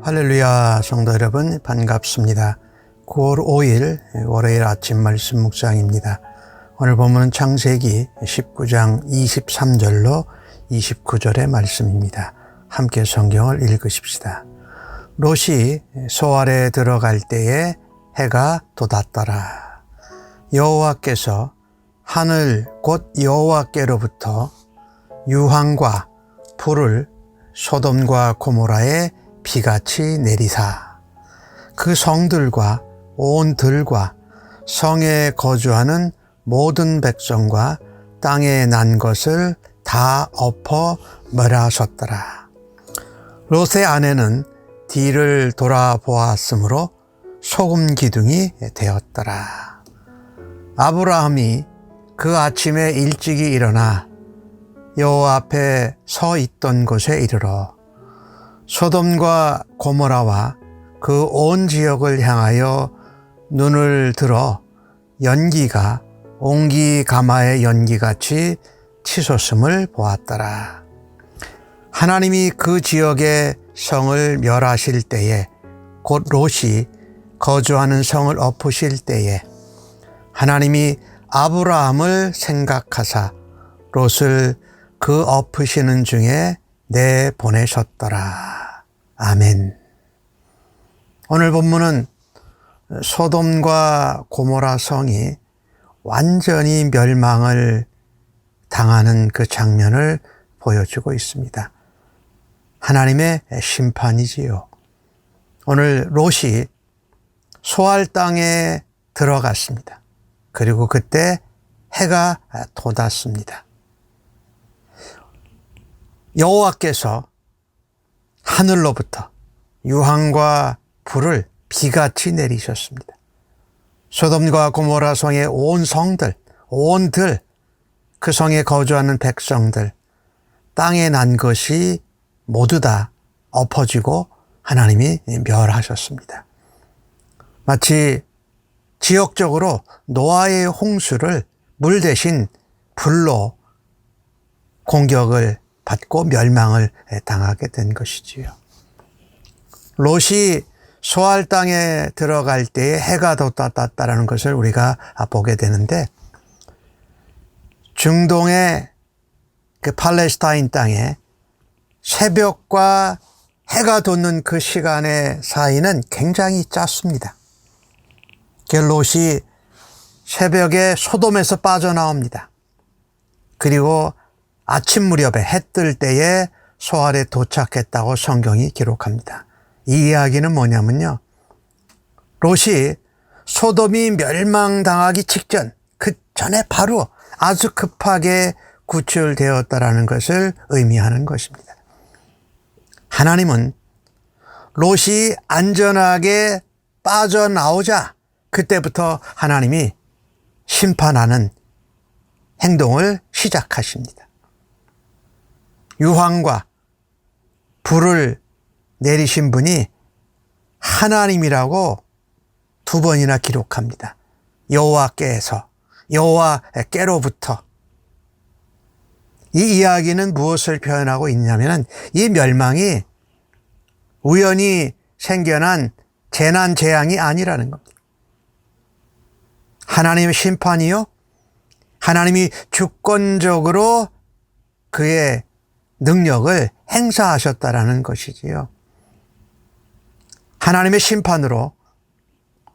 할렐루야, 성도 여러분 반갑습니다. 9월 5일 월요일 아침 말씀 묵상입니다. 오늘 본문은 창세기 19장 23절로 29절의 말씀입니다. 함께 성경을 읽으십시다. 롯이 소알에 들어갈 때에 해가 돋았더라. 여호와께서 하늘 곧 여호와께로부터 유황과 불을 소돔과 고모라에 비같이 내리사 그 성들과 온 들과 성에 거주하는 모든 백성과 땅에 난 것을 다 엎어 멸하셨더라. 롯의 아내는 뒤를 돌아보았으므로 소금 기둥이 되었더라. 아브라함이 그 아침에 일찍이 일어나 여호와 앞에 서 있던 곳에 이르러 소돔과 고모라와 그 온 지역을 향하여 눈을 들어 연기가 옹기 가마의 연기같이 치솟음을 보았더라. 하나님이 그 지역의 성을 멸하실 때에 곧 롯이 거주하는 성을 엎으실 때에 하나님이 아브라함을 생각하사 롯을 그 엎으시는 중에 내보내셨더라. 아멘. 오늘 본문은 소돔과 고모라 성이 완전히 멸망을 당하는 그 장면을 보여주고 있습니다. 하나님의 심판이지요. 오늘 롯이 소알 땅에 들어갔습니다. 그리고 그때 해가 돋았습니다. 여호와께서 하늘로부터 유황과 불을 비같이 내리셨습니다. 소돔과 고모라 성의 온 성들, 온 들, 그 성에 거주하는 백성들, 땅에 난 것이 모두 다 엎어지고 하나님이 멸하셨습니다. 마치 지역적으로 노아의 홍수를 물 대신 불로 공격을 받고 멸망을 당하게 된 것이지요. 롯이 소알 땅에 들어갈 때에 해가 돋았다라는 것을 우리가 보게 되는데, 중동의 그 팔레스타인 땅에 새벽과 해가 돋는 그 시간의 사이는 굉장히 짧습니다. 롯이 새벽에 소돔에서 빠져나옵니다. 그리고 아침 무렵에 해 뜰 때에 소알에 도착했다고 성경이 기록합니다. 이 이야기는 뭐냐면요, 롯이 소돔이 멸망당하기 직전, 그 전에 바로 아주 급하게 구출되었다라는 것을 의미하는 것입니다. 하나님은 롯이 안전하게 빠져나오자 그때부터 하나님이 심판하는 행동을 시작하십니다. 유황과 불을 내리신 분이 하나님이라고 2번이나 기록합니다. 여호와께서, 여호와께로부터. 이 이야기는 무엇을 표현하고 있냐면, 이 멸망이 우연히 생겨난 재난 재앙이 아니라는 겁니다. 하나님의 심판이요, 하나님이 주권적으로 그의 능력을 행사하셨다라는 것이지요. 하나님의 심판으로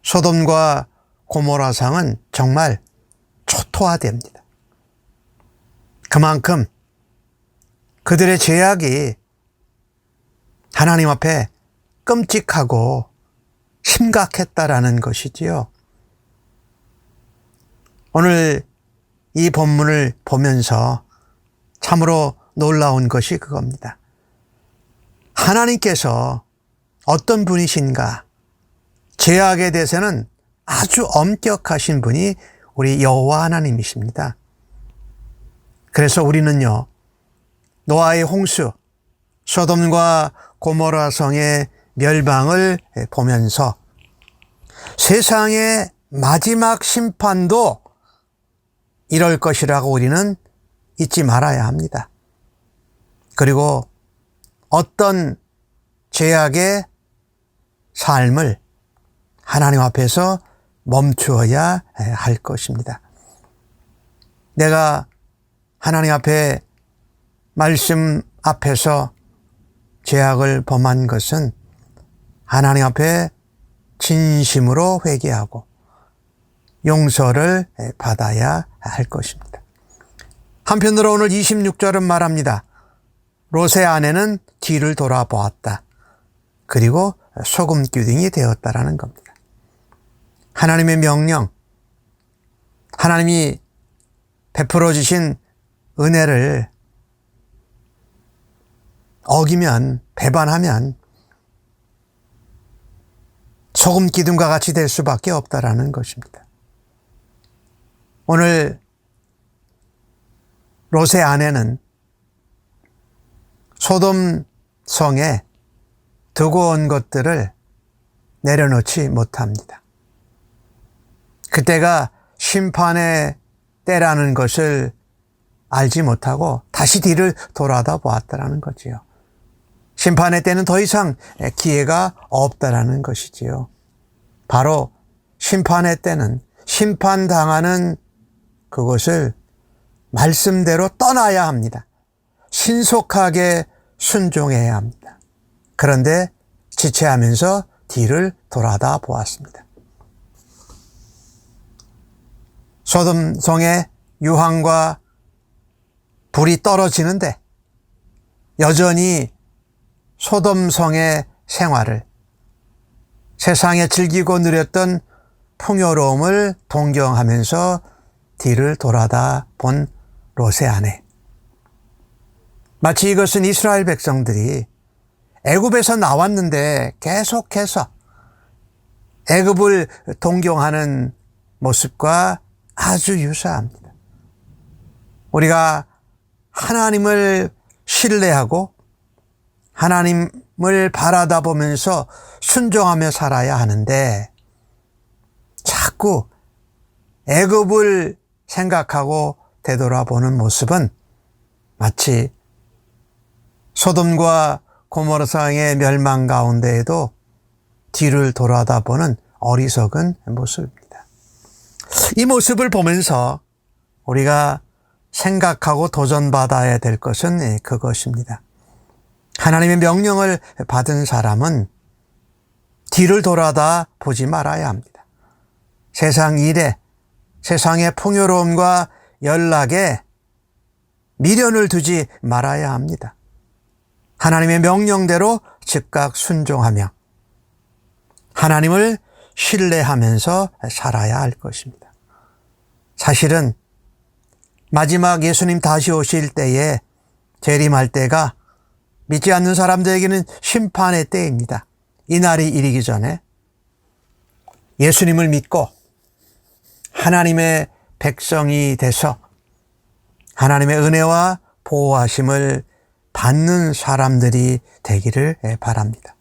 소돔과 고모라 성은 정말 초토화됩니다. 그만큼 그들의 죄악이 하나님 앞에 끔찍하고 심각했다라는 것이지요. 오늘 이 본문을 보면서 참으로 놀라운 것이 그겁니다. 하나님께서 어떤 분이신가? 죄악에 대해서는 아주 엄격하신 분이 우리 여호와 하나님이십니다. 그래서 우리는요, 노아의 홍수, 소돔과 고모라 성의 멸망을 보면서 세상의 마지막 심판도 이럴 것이라고 우리는 잊지 말아야 합니다. 그리고 어떤 죄악의 삶을 하나님 앞에서 멈추어야 할 것입니다. 내가 하나님 앞에 말씀 앞에서 죄악을 범한 것은 하나님 앞에 진심으로 회개하고 용서를 받아야 할 것입니다. 한편으로 오늘 26절은 말합니다. 롯의 아내는 뒤를 돌아보았다. 그리고 소금기둥이 되었다라는 겁니다. 하나님의 명령, 하나님이 베풀어 주신 은혜를 어기면, 배반하면 소금기둥과 같이 될 수밖에 없다라는 것입니다. 오늘 롯의 아내는 소돔 성에 두고 온 것들을 내려놓지 못합니다. 그때가 심판의 때라는 것을 알지 못하고 다시 뒤를 돌아다 보았다라는 거지요. 심판의 때는 더 이상 기회가 없다라는 것이지요. 바로 심판의 때는 심판당하는 그것을 말씀대로 떠나야 합니다. 신속하게 순종해야 합니다. 그런데 지체하면서 뒤를 돌아다 보았습니다. 소돔 성의 유황과 불이 떨어지는데 여전히 소돔 성의 생활을, 세상에 즐기고 누렸던 풍요로움을 동경하면서 뒤를 돌아다 본 롯의 아내. 마치 이것은 이스라엘 백성들이 애굽에서 나왔는데 계속해서 애굽을 동경하는 모습과 아주 유사합니다. 우리가 하나님을 신뢰하고 하나님을 바라다 보면서 순종하며 살아야 하는데 자꾸 애굽을 생각하고 되돌아보는 모습은 마치 소돔과 고모라성의 멸망 가운데에도 뒤를 돌아다 보는 어리석은 모습입니다. 이 모습을 보면서 우리가 생각하고 도전받아야 될 것은 그것입니다. 하나님의 명령을 받은 사람은 뒤를 돌아다 보지 말아야 합니다. 세상 일에, 세상의 풍요로움과 연락에 미련을 두지 말아야 합니다. 하나님의 명령대로 즉각 순종하며 하나님을 신뢰하면서 살아야 할 것입니다. 사실은 마지막 예수님 다시 오실 때에 재림할 때가 믿지 않는 사람들에게는 심판의 때입니다. 이 날이 이르기 전에 예수님을 믿고 하나님의 백성이 돼서 하나님의 은혜와 보호하심을 받는 사람들이 되기를 바랍니다.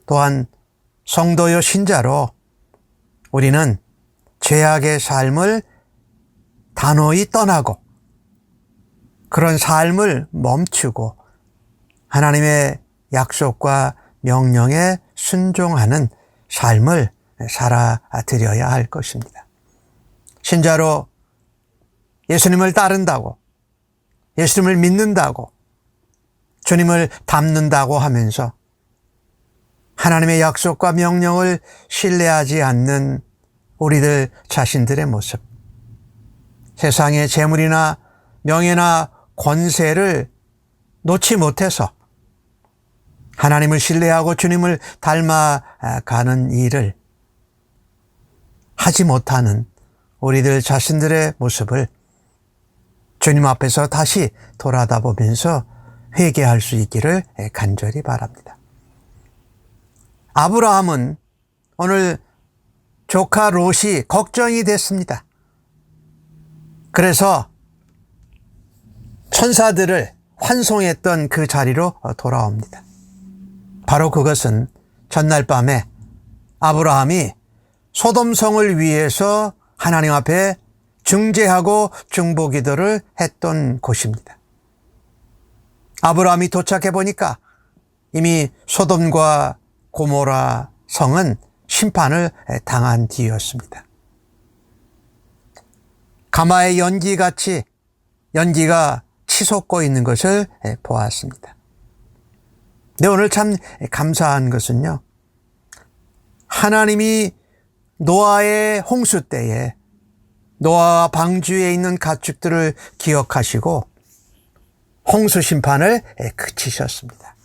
또한 성도요 신자로 우리는 죄악의 삶을 단호히 떠나고 그런 삶을 멈추고 하나님의 약속과 명령에 순종하는 삶을 살아드려야 할 것입니다. 신자로 예수님을 따른다고, 예수님을 믿는다고, 주님을 닮는다고 하면서 하나님의 약속과 명령을 신뢰하지 않는 우리들 자신들의 모습, 세상의 재물이나 명예나 권세를 놓지 못해서 하나님을 신뢰하고 주님을 닮아가는 일을 하지 못하는 우리들 자신들의 모습을 주님 앞에서 다시 돌아다 보면서 회개할 수 있기를 간절히 바랍니다. 아브라함은 오늘 조카 롯이 걱정이 됐습니다. 그래서 천사들을 환송했던 그 자리로 돌아옵니다. 바로 그것은 전날 밤에 아브라함이 소돔성을 위해서 하나님 앞에 중재하고 중보기도를 했던 곳입니다. 아브라함이 도착해 보니까 이미 소돔과 고모라 성은 심판을 당한 뒤였습니다. 가마의 연기같이 연기가 치솟고 있는 것을 보았습니다. 근데 오늘 참 감사한 것은요, 하나님이 노아의 홍수 때에 노아와 방주에 있는 가축들을 기억하시고 홍수 심판을 그치셨습니다.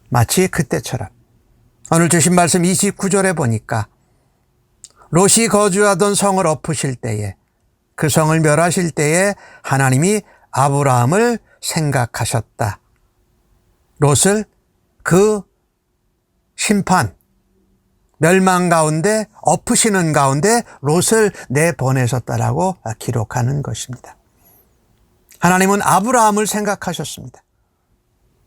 마치 그때처럼 오늘 주신 말씀 29절에 보니까 롯이 거주하던 성을 엎으실 때에, 그 성을 멸하실 때에 하나님이 아브라함을 생각하셨다. 롯을 그 심판, 멸망 가운데, 엎으시는 가운데 롯을 내보내셨다라고 기록하는 것입니다. 하나님은 아브라함을 생각하셨습니다.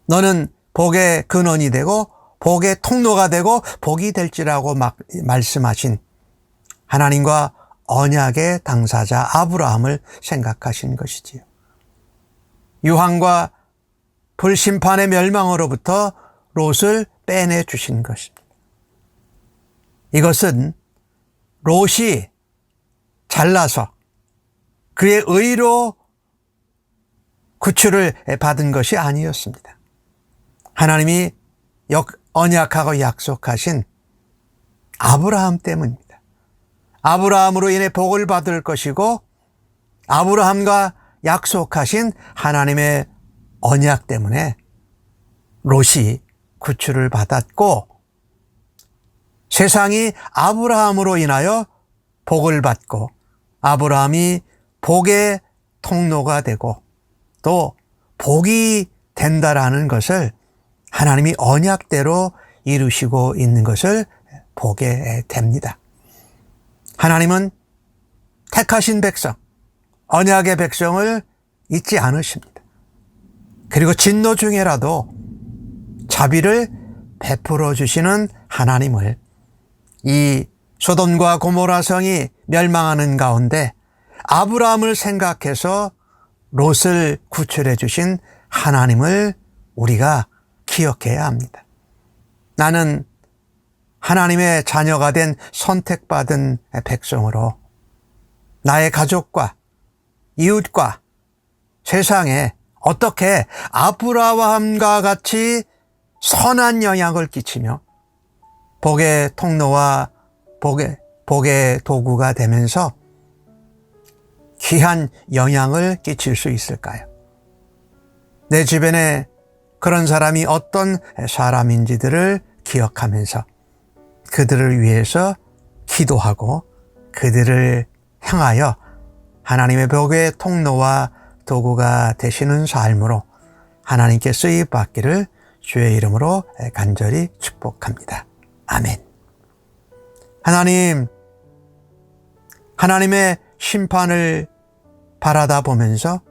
너는 복의 근원이 되고 복의 통로가 되고 복이 될지라고 말씀하신 하나님과 언약의 당사자 아브라함을 생각하신 것이지요. 유황과 불심판의 멸망으로부터 롯을 빼내 주신 것입니다. 이것은 롯이 잘나서 그의 의로 구출을 받은 것이 아니었습니다. 하나님이 언약하고 약속하신 아브라함 때문입니다. 아브라함으로 인해 복을 받을 것이고 아브라함과 약속하신 하나님의 언약 때문에 롯이 구출을 받았고 세상이 아브라함으로 인하여 복을 받고 아브라함이 복의 통로가 되고 또 복이 된다라는 것을 하나님이 언약대로 이루시고 있는 것을 보게 됩니다. 하나님은 택하신 백성, 언약의 백성을 잊지 않으십니다. 그리고 진노 중에라도 자비를 베풀어 주시는 하나님을 이 소돔과 고모라 성이 멸망하는 가운데 아브라함을 생각해서 롯을 구출해 주신 하나님을 우리가 기억해야 합니다. 나는 하나님의 자녀가 된 선택받은 백성으로 나의 가족과 이웃과 세상에 어떻게 아브라함과 같이 선한 영향을 끼치며 복의 통로와 복의 도구가 되면서 귀한 영향을 끼칠 수 있을까요? 내 주변에 그런 사람이 어떤 사람인지들을 기억하면서 그들을 위해서 기도하고 그들을 향하여 하나님의 복의 통로와 도구가 되시는 삶으로 하나님께 쓰임받기를 주의 이름으로 간절히 축복합니다. 아멘. 하나님의 심판을 바라다 보면서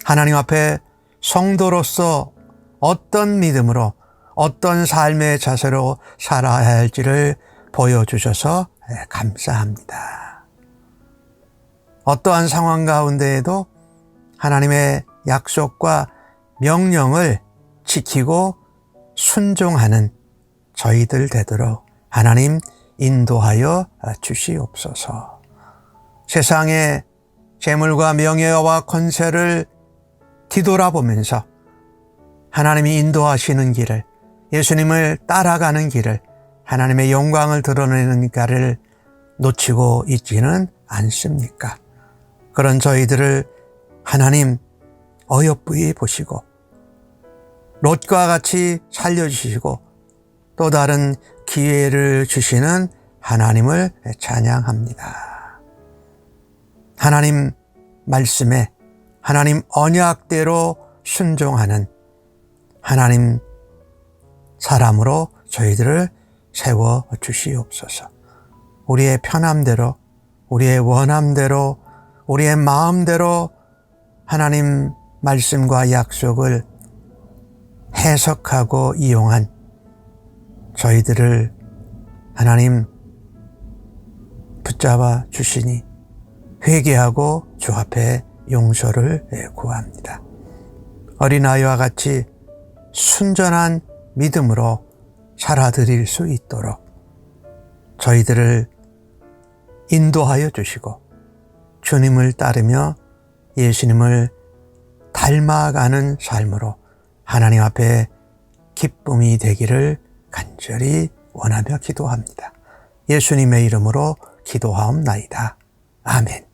하나님 앞에 성도로서 어떤 믿음으로 어떤 삶의 자세로 살아야 할지를 보여주셔서 감사합니다. 어떠한 상황 가운데에도 하나님의 약속과 명령을 지키고 순종하는 저희들 되도록 하나님 인도하여 주시옵소서. 세상의 재물과 명예와 권세를 뒤돌아보면서 하나님이 인도하시는 길을, 예수님을 따라가는 길을, 하나님의 영광을 드러내는 길을 놓치고 있지는 않습니까? 그런 저희들을 하나님 어여쁘이 보시고 롯과 같이 살려주시고 또 다른 기회를 주시는 하나님을 찬양합니다. 하나님 말씀에 하나님 언약대로 순종하는 하나님 사람으로 저희들을 세워 주시옵소서. 우리의 편함대로, 우리의 원함대로, 우리의 마음대로 하나님 말씀과 약속을 해석하고 이용한 저희들을 하나님 붙잡아 주시니 회개하고 주 앞에 용서를 구합니다. 어린아이와 같이 순전한 믿음으로 살아드릴 수 있도록 저희들을 인도하여 주시고 주님을 따르며 예수님을 닮아가는 삶으로 하나님 앞에 기쁨이 되기를 간절히 원하며 기도합니다. 예수님의 이름으로 기도하옵나이다. 아멘.